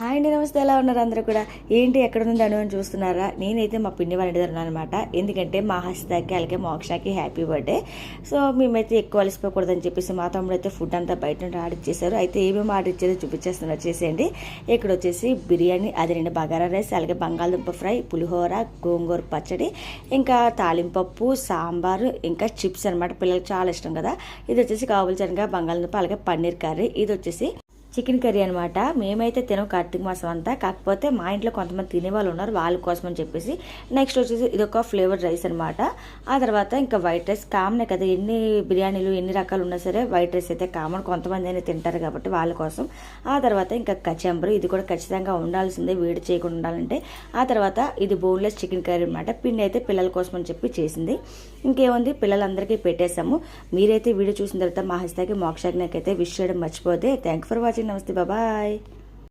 Hi అండి, నమస్తే. ఎలా ఉన్నారు అందరూ కూడా? ఏంటి ఎక్కడ ఉంది అను అని చూస్తున్నారా? నేనైతే మా పిన్ని వాళ్ళ ఇంటి దగ్గర ఉన్నాను అనమాట. ఎందుకంటే మా హస్తాకి అలాగే మోక్షకి హ్యాపీ బర్త్డే. సో మేమైతే ఎక్కువ అలసిపోకూడదని చెప్పేసి మా తమ్ముడు అయితే ఫుడ్ అంతా బయట నుండి ఆర్డర్ ఇచ్చేసారు. అయితే ఏమేమి ఆర్డర్ ఇచ్చేదో చూపించేస్తున్నారు, వచ్చేసేయండి. ఇక్కడ వచ్చేసి బిర్యానీ, అది రెండు బగారా రైస్, అలాగే బంగాళదుంప ఫ్రై, పులిహోర, గోంగూర పచ్చడి, ఇంకా తాలింపప్పు, సాంబారు, ఇంకా చిప్స్ అనమాట. పిల్లలకి చాలా ఇష్టం కదా. ఇది వచ్చేసి కావాల్సిన బంగాళదుంప, అలాగే పన్నీర్ కర్రీ. ఇది వచ్చేసి చికెన్ కర్రీ అనమాట. మేమైతే తినం కార్తీక మాసం అంతా, కాకపోతే మా ఇంట్లో కొంతమంది తినేవాళ్ళు ఉన్నారు, వాళ్ళ కోసం అని చెప్పేసి. నెక్స్ట్ వచ్చేసి ఇదొక ఫ్లేవర్డ్ రైస్ అనమాట. ఆ తర్వాత ఇంకా వైట్ రైస్ కామనే కదా, ఎన్ని బిర్యానీలు ఎన్ని రకాలు ఉన్నా సరే వైట్ రైస్ అయితే కామన్, కొంతమంది అయినా తింటారు కాబట్టి వాళ్ళ కోసం. ఆ తర్వాత ఇంకా కచంబరు, ఇది కూడా ఖచ్చితంగా ఉండాల్సిందే, వేడి చేయకుండా ఉండాలంటే. ఆ తర్వాత ఇది బోన్లెస్ చికెన్ కర్రీ అనమాట. పిండి అయితే పిల్లల కోసం అని చెప్పి చేసింది. ఇంకేముంది, పిల్లలందరికీ పెట్టేశాము. మీరైతే వీడియో చూసిన తర్వాత మా హస్తాకి మోక్షకి నాకైతే విష్ చేయడం మర్చిపోతే. Thank for watching. నమస్తే, బాయ్.